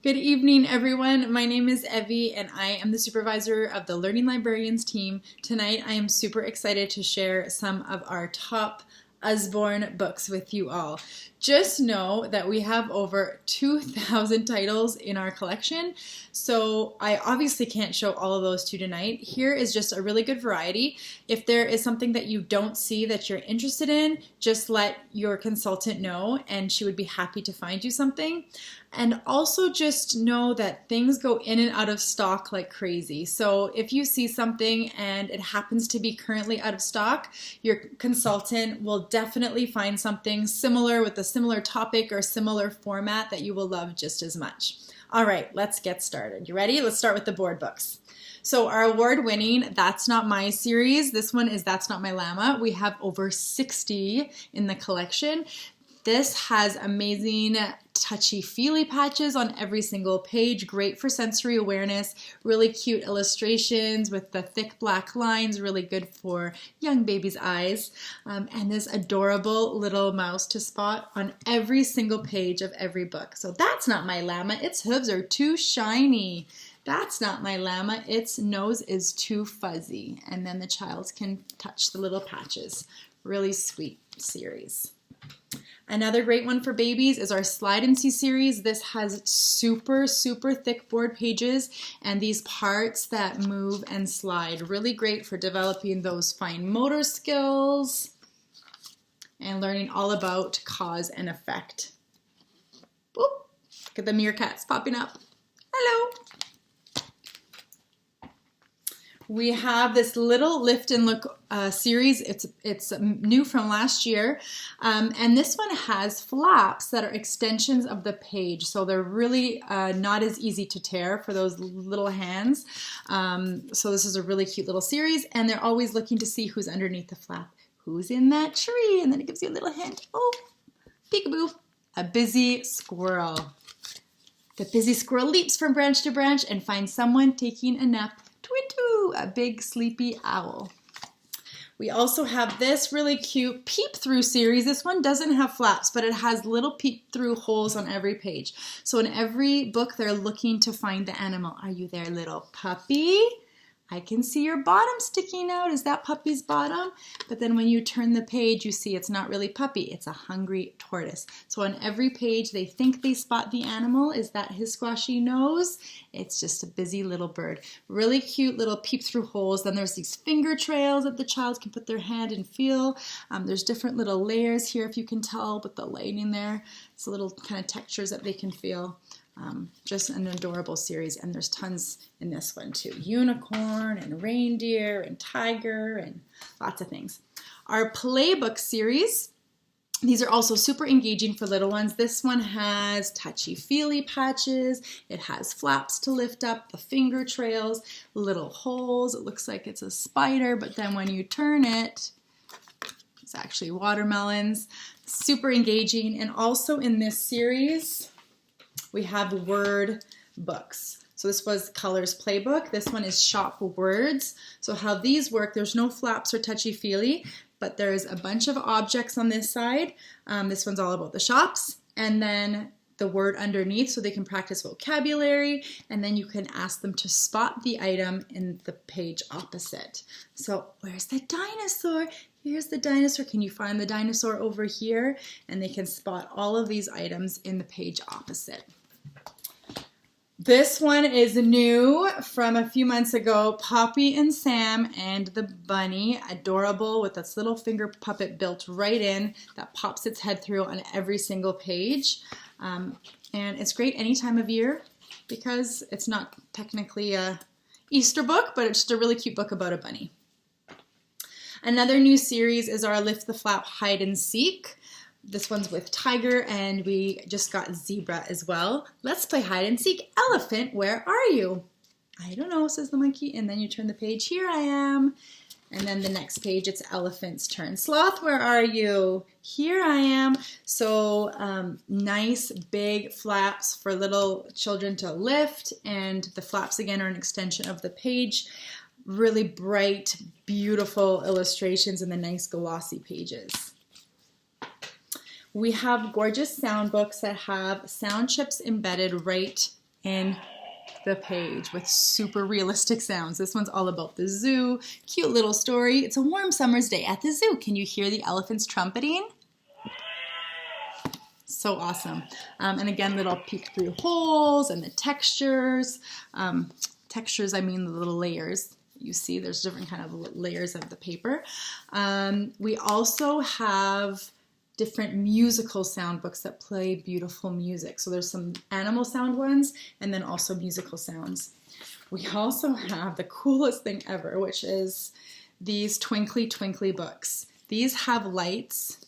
Good evening, everyone. My name is Evie, and I am the supervisor of the Learning Librarians team. Tonight, I am super excited to share some of our top Usborne books with you all. Just know that we have over 2,000 titles in our collection, so I obviously can't show all of those to you tonight. Here is just a really good variety. If there is something that you don't see that you're interested in, just let your consultant know and she would be happy to find you something. And also just know that things go in and out of stock like crazy. So if you see something and it happens to be currently out of stock, your consultant will definitely find something similar with a similar topic or similar format that you will love just as much. All right, let's get started. You ready? Let's start with the board books. So our award-winning That's Not My series, this one is That's Not My Llama. We have over 60 in the collection. This has amazing touchy-feely patches on every single page, great for sensory awareness, really cute illustrations with the thick black lines, really good for young babies' eyes, and this adorable little mouse to spot on every single page of every book. So that's not my llama, its hooves are too shiny. That's not my llama, its nose is too fuzzy. And then the child can touch the little patches. Really sweet series. Another great one for babies is our Slide and See series. This has super thick board pages and these parts that move and slide. Really great for developing those fine motor skills and learning all about cause and effect. Boop. Look at the meerkats popping up. Hello. We have this little Lift and Look series. It's new from last year, and this one has flaps that are extensions of the page, so they're really not as easy to tear for those little hands. So this is a really cute little series, and they're always looking to see who's underneath the flap. Who's in that tree? And then it gives you a little hint. Oh, peekaboo, a busy squirrel. The busy squirrel leaps from branch to branch and finds someone taking a nap. Twintu, a big sleepy owl. We also have this really cute peep-through series. This one doesn't have flaps, but it has little peep-through holes on every page. So in every book, they're looking to find the animal. Are you there, little puppy? I can see your bottom sticking out. Is that puppy's bottom? But then when you turn the page, you see it's not really puppy. It's a hungry tortoise. So on every page, they think they spot the animal. Is that his squashy nose? It's just a busy little bird. Really cute little peep-through holes. Then there's these finger trails that the child can put their hand and feel. There's different little layers here, if you can tell, with the lighting there. It's little kind of textures that they can feel. Just an adorable series, and there's tons in this one too. Unicorn and reindeer and tiger and lots of things. Our playbook series, these are also super engaging for little ones. This one has touchy-feely patches. It has flaps to lift up, the finger trails, little holes. It looks like it's a spider, but then when you turn it, it's actually watermelons. Super engaging. And also in this series, we have word books. So this was Colors Playbook. This one is Shop Words. So how these work, there's no flaps or touchy-feely, but there's a bunch of objects on this side. This one's all about the shops, and then the word underneath so they can practice vocabulary, and then you can ask them to spot the item in the page opposite. So where's the dinosaur? Here's the dinosaur. Can you find the dinosaur over here? And they can spot all of these items in the page opposite. This one is new from a few months ago. Poppy and Sam and the bunny. Adorable with this little finger puppet built right in that pops its head through on every single page. And it's great any time of year because it's not technically a Easter book, but it's just a really cute book about a bunny. Another new series is our Lift the Flap Hide and Seek. This one's with tiger, and we just got zebra as well. Let's play hide and seek. Elephant, where are you? I don't know, says the monkey. And then you turn the page, here I am. And then the next page, it's elephant's turn. Sloth, where are you? Here I am. So nice big flaps for little children to lift, and the flaps again are an extension of the page. Really bright, beautiful illustrations in the nice glossy pages. We have gorgeous sound books that have sound chips embedded right in the page with super realistic sounds. This one's all about the zoo. Cute little story. It's a warm summer's day at the zoo. Can you hear the elephants trumpeting? So awesome. And again, little peek through holes and the textures. Textures, I mean the little layers. You see there's different kind of layers of the paper. We also have different musical sound books that play beautiful music. So there's some animal sound ones and then also musical sounds. We also have the coolest thing ever, which is these twinkly twinkly books. These have lights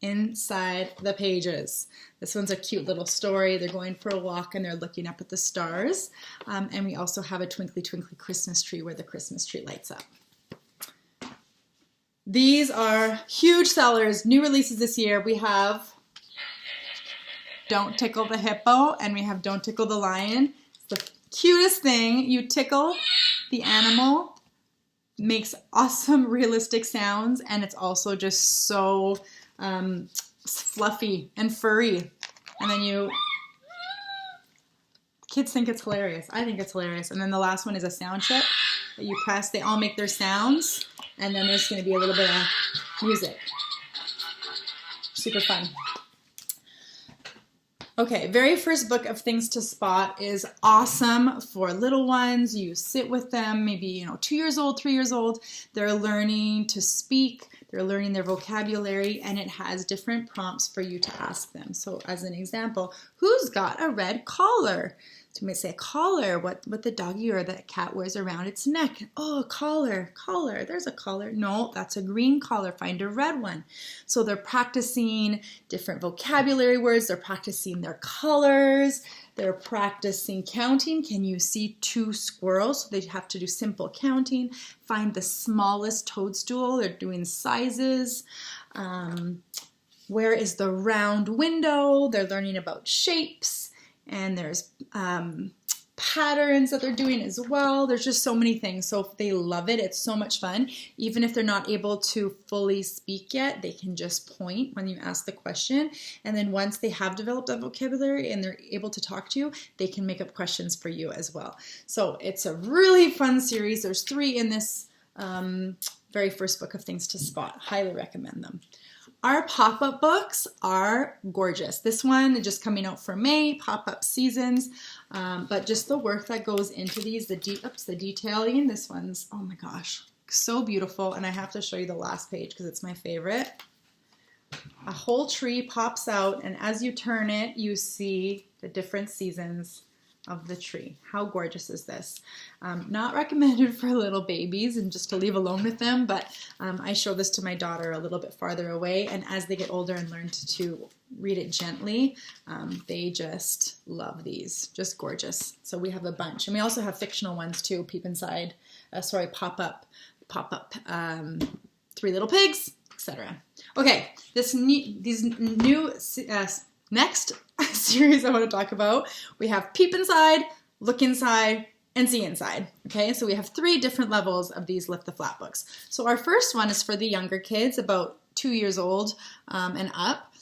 inside the pages. This one's a cute little story. They're going for a walk and they're looking up at the stars. And we also have a twinkly twinkly Christmas tree where the Christmas tree lights up. These are huge sellers, new releases this year. We have Don't Tickle the Hippo and we have Don't Tickle the Lion. It's the cutest thing. You tickle the animal, makes awesome realistic sounds, and it's also just so fluffy and furry. And then kids think it's hilarious. I think it's hilarious. And then the last one is a sound chip that you press. They all make their sounds. And then there's going to be a little bit of music. Super fun. Okay, very first book of things to spot is awesome for little ones. You sit with them, maybe 2 years old, 3 years old. They're learning to speak. They're learning their vocabulary, and it has different prompts for you to ask them. So as an example, who's got a red collar? So you might say a collar, what the doggy or the cat wears around its neck. Oh, a collar, there's a collar. No, that's a green collar, find a red one. So they're practicing different vocabulary words, they're practicing their colors, they're practicing counting. Can you see 2 squirrels? So they have to do simple counting. Find the smallest toadstool, they're doing sizes. Where is the round window? They're learning about shapes. And there's patterns that they're doing as well. There's just so many things. So if they love it, it's so much fun. Even if they're not able to fully speak yet, they can just point when you ask the question. And then once they have developed that vocabulary and they're able to talk to you, they can make up questions for you as well. So it's a really fun series. There's 3 in this very first book of things to spot. Highly recommend them. Our pop-up books are gorgeous. This one is just coming out for May, pop-up seasons, but just the work that goes into these, the detailing, this one's, oh my gosh, so beautiful. And I have to show you the last page because it's my favorite. A whole tree pops out, and as you turn it, you see the different seasons of the tree. How gorgeous is this? Not recommended for little babies and just to leave alone with them, but I show this to my daughter a little bit farther away, and as they get older and learn to read it gently, they just love these. Just gorgeous. So we have a bunch, and we also have fictional ones too. Pop-up, 3 Little Pigs, etc. Okay, these new next series I want to talk about, we have Peep Inside, Look Inside, and See Inside. Okay, so we have 3 different levels of these Lift the Flap books. So our first one is for the younger kids, about 2 years old and up.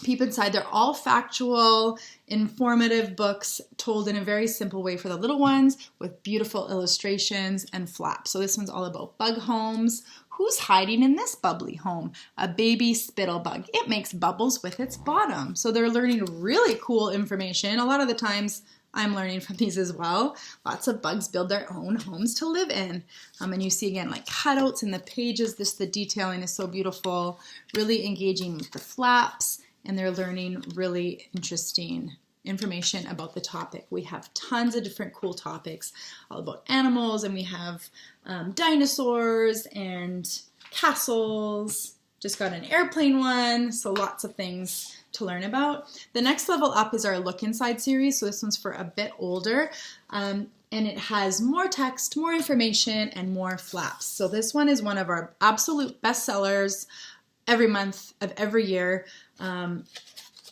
Peep Inside, they're all factual, informative books told in a very simple way for the little ones with beautiful illustrations and flaps. So this one's all about bug homes. Who's hiding in this bubbly home? A baby spittle bug. It makes bubbles with its bottom. So they're learning really cool information. A lot of the times I'm learning from these as well. Lots of bugs build their own homes to live in. And you see again like cutouts in the pages. The detailing is so beautiful. Really engaging with the flaps. And they're learning really interesting information about the topic. We have tons of different cool topics all about animals, and we have dinosaurs and castles. Just got an airplane one, so lots of things to learn about. The next level up is our Look Inside series, so this one's for a bit older, and it has more text, more information, and more flaps. So this one is one of our absolute best sellers every month of every year.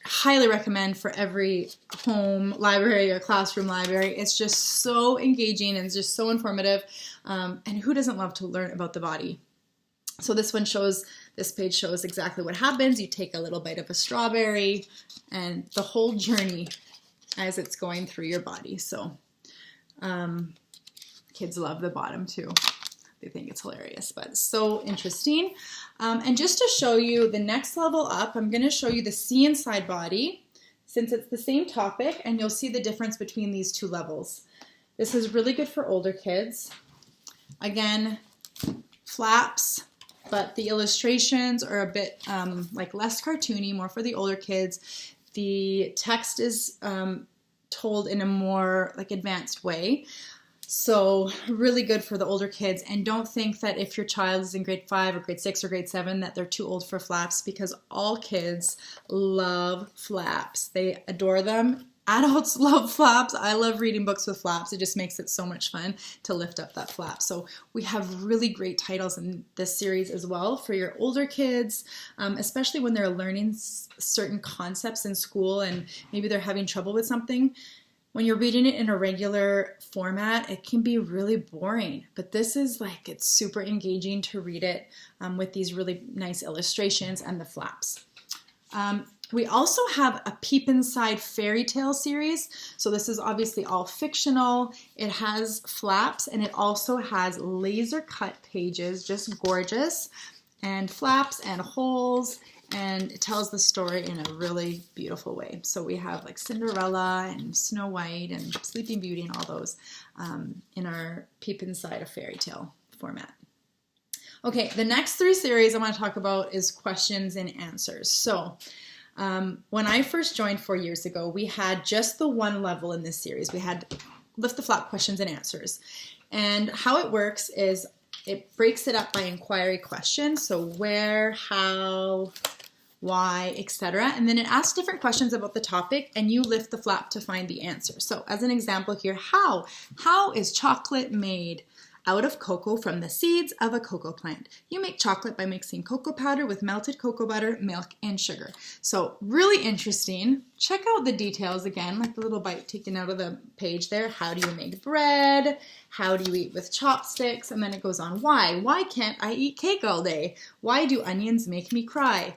Highly recommend for every home library or classroom library. It's just so engaging and it's just so informative. And who doesn't love to learn about the body? So this page shows exactly what happens. You take a little bite of a strawberry and the whole journey as it's going through your body. So kids love the bottom too. They think it's hilarious, but it's so interesting. And just to show you the next level up, I'm going to show you the See Inside body, since it's the same topic, and you'll see the difference between these two levels. This is really good for older kids. Again, flaps, but the illustrations are a bit like less cartoony, more for the older kids. The text is told in a more like advanced way. So really good for the older kids. And don't think that if your child is in grade 5 or grade 6 or grade 7 that they're too old for flaps, because all kids love flaps. They adore them. Adults love flaps. I love reading books with flaps. It just makes it so much fun to lift up that flap. So we have really great titles in this series as well for your older kids, especially when they're learning certain concepts in school and maybe they're having trouble with something. When you're reading it in a regular format, it can be really boring, but this is like, it's super engaging to read it with these really nice illustrations and the flaps. We also have a Peep Inside fairy tale series. So this is obviously all fictional. It has flaps and it also has laser cut pages, just gorgeous, and flaps and holes. And it tells the story in a really beautiful way. So we have like Cinderella and Snow White and Sleeping Beauty and all those in our Peep Inside a Fairy Tale format. Okay, the next 3 series I want to talk about is questions and answers. So when I first joined 4 years ago, we had just the one level in this series. We had Lift the Flap questions and answers. And how it works is it breaks it up by inquiry questions. So where, how, why, etc. And then it asks different questions about the topic and you lift the flap to find the answer. So as an example here, how? How is chocolate made? Out of cocoa from the seeds of a cocoa plant. You make chocolate by mixing cocoa powder with melted cocoa butter, milk, and sugar. So really interesting. Check out the details again, like the little bite taken out of the page there. How do you make bread? How do you eat with chopsticks? And then it goes on, why? Why can't I eat cake all day? Why do onions make me cry?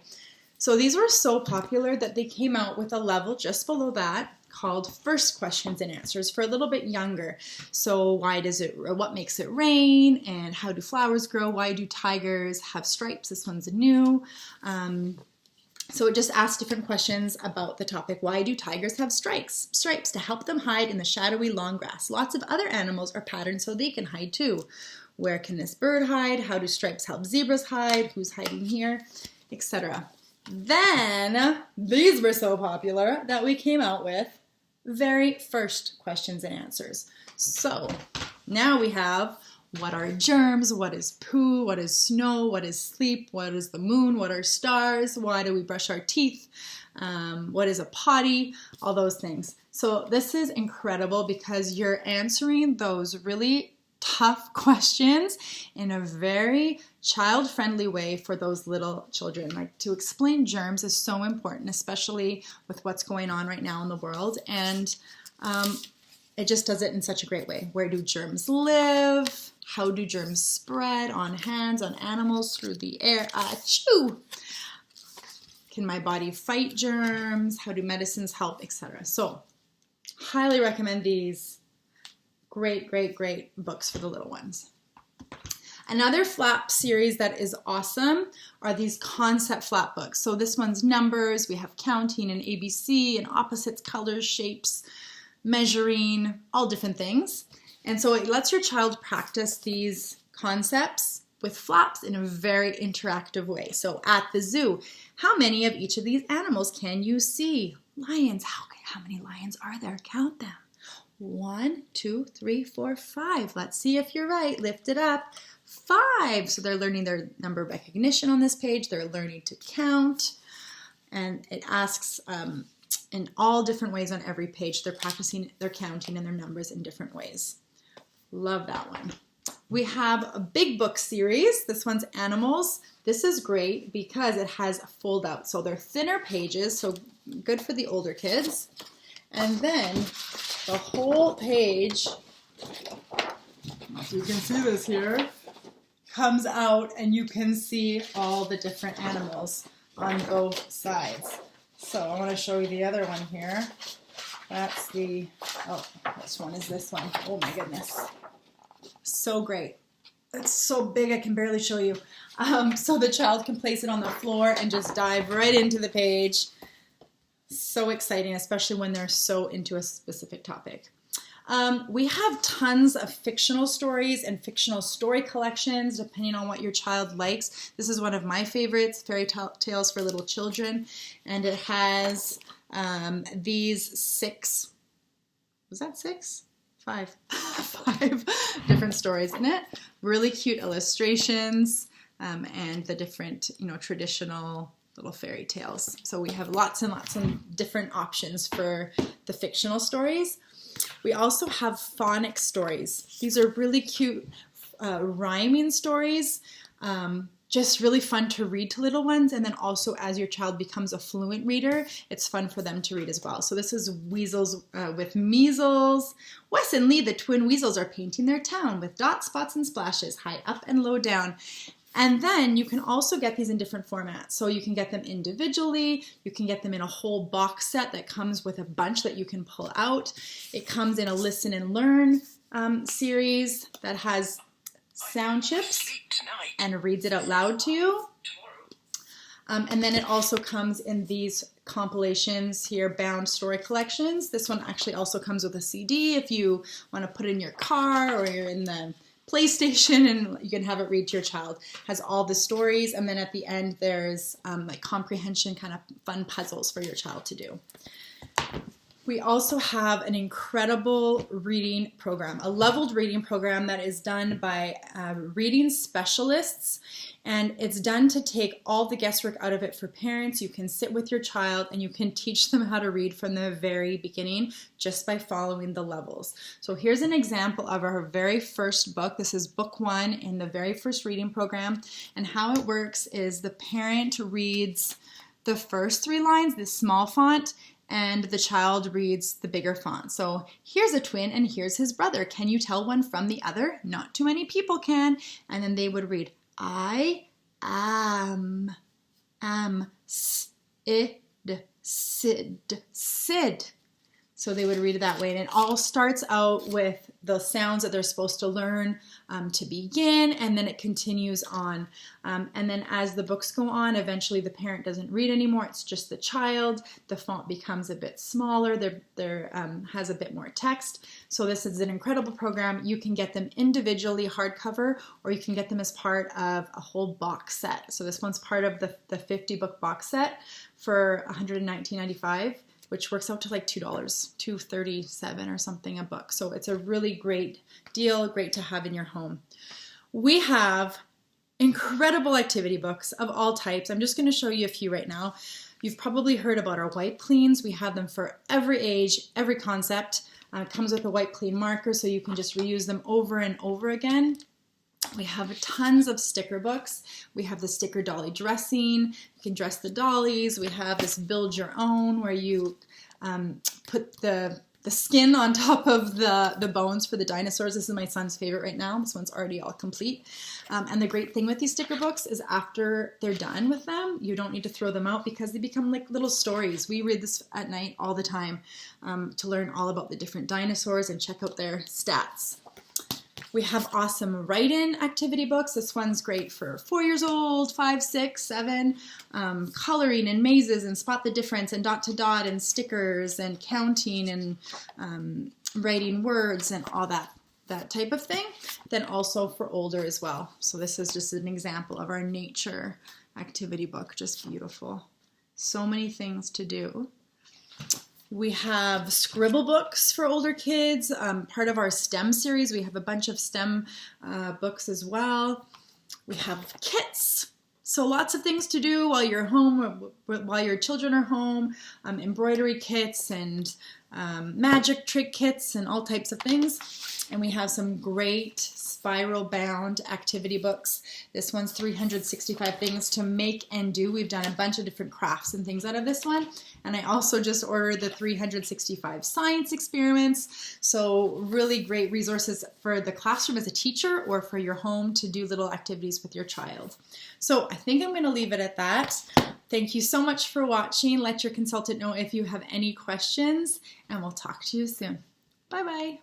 So these were so popular that they came out with a level just below that called First Questions and Answers for a little bit younger. So what makes it rain? And how do flowers grow? Why do tigers have stripes? This one's new. So it just asks different questions about the topic. Why do tigers have stripes? Stripes to help them hide in the shadowy long grass. Lots of other animals are patterned so they can hide too. Where can this bird hide? How do stripes help zebras hide? Who's hiding here? Etc. Then, these were so popular that we came out with very first questions and answers. So, now we have, what are germs? What is poo? What is snow? What is sleep? What is the moon? What are stars? Why do we brush our teeth? What is a potty? All those things. So, this is incredible because you're answering those really tough questions in a very child-friendly way for those little children. Like, to explain germs is so important, especially with what's going on right now in the world. And it just does it in such a great way. Where do germs live? How do germs spread on hands, on animals, through the air? Achoo! Can my body fight germs? How do medicines help, etc. So, highly recommend these. Great, great, great books for the little ones. Another flap series that is awesome are these concept flap books. So this one's numbers, we have counting and ABC and opposites, colors, shapes, measuring, all different things. And so it lets your child practice these concepts with flaps in a very interactive way. So at the zoo, how many of each of these animals can you see? Lions, how many lions are there? Count them. 1, 2, 3, 4, 5. Let's see if you're right. Lift it up. 5. So they're learning their number recognition on this page. They're learning to count. And it asks in all different ways on every page. They're practicing their counting and their numbers in different ways. Love that one. We have a big book series. This one's animals. This is great because it has a fold out. So they're thinner pages, so good for the older kids. And then the whole page, if you can see this here, comes out and you can see all the different animals on both sides. So I want to show you the other one here. That's the, oh, which one is this one? Oh my goodness. So great. It's so big I can barely show you. So the child can place it on the floor and just dive right into the page. So exciting, especially when they're so into a specific topic. We have tons of fictional stories and fictional story collections, depending on what your child likes. This is one of my favorites, Fairy Tales for Little Children, and it has these 6, was that 6? 5, 5 different stories in it. Really cute illustrations and the different, traditional little fairy tales. So we have lots and lots of different options for the fictional stories. We also have phonics stories. These are really cute rhyming stories, just really fun to read to little ones. And then also as your child becomes a fluent reader, it's fun for them to read as well. So this is Weasels with Measles. Wes and Lee, the twin weasels, are painting their town with dots, spots, and splashes, high up and low down. And then you can also get these in different formats. So you can get them individually, you can get them in a whole box set that comes with a bunch that you can pull out. It comes in a listen and learn series that has sound chips and reads it out loud to you. And then it also comes in these compilations here, bound story collections. This one actually also comes with a CD if you want to put it in your car or you're in the PlayStation and you can have it read to your child. Has all the stories, and then at the end there's like comprehension kind of fun puzzles for your child to do. We also have an incredible reading program, a leveled reading program that is done by reading specialists, and it's done to take all the guesswork out of it for parents. You can sit with your child and you can teach them how to read from the very beginning just by following the levels. So here's an example of our very first book. This is book 1 in the very first reading program, and how it works is the parent reads the first 3 lines, this small font, and the child reads the bigger font. So here's a twin and here's his brother. Can you tell one from the other? Not too many people can. And then they would read, I am, sid, sid. So they would read it that way. And it all starts out with the sounds that they're supposed to learn to begin, and then it continues on. And then as the books go on, eventually the parent doesn't read anymore. It's just the child. The font becomes a bit smaller. There has a bit more text. So this is an incredible program. You can get them individually hardcover, or you can get them as part of a whole box set. So this one's part of the 50 book box set for $119.95. which works out to like $2, $2.37 or something a book. So it's a really great deal, great to have in your home. We have incredible activity books of all types. I'm just going to show you a few right now. You've probably heard about our wipe cleans. We have them for every age, every concept. It comes with a wipe clean marker, so you can just reuse them over and over again. We have tons of sticker books. We have the sticker dolly dressing. You can dress the dollies. We have this build your own where you put the skin on top of the bones for the dinosaurs. This is my son's favorite right now. This one's already all complete. And the great thing with these sticker books is after they're done with them, you don't need to throw them out because they become like little stories. We read this at night all the time to learn all about the different dinosaurs and check out their stats. We have awesome write-in activity books. This one's great for 4 years old, 5, 6, 7, coloring and mazes and spot the difference and dot to dot and stickers and counting and writing words and all that type of thing. Then also for older as well. So this is just an example of our nature activity book. Just beautiful. So many things to do. We have scribble books for older kids, part of our STEM series. We have a bunch of STEM books as well. We have kits, so lots of things to do while you're home, while your children are home, embroidery kits and magic trick kits and all types of things. And we have some great spiral bound activity books. This one's 365 things to make and do. We've done a bunch of different crafts and things out of this one. And I also just ordered the 365 science experiments. So really great resources for the classroom as a teacher or for your home to do little activities with your child. So I think I'm going to leave it at that. Thank you so much for watching. Let your consultant know if you have any questions, and we'll talk to you soon. Bye-bye.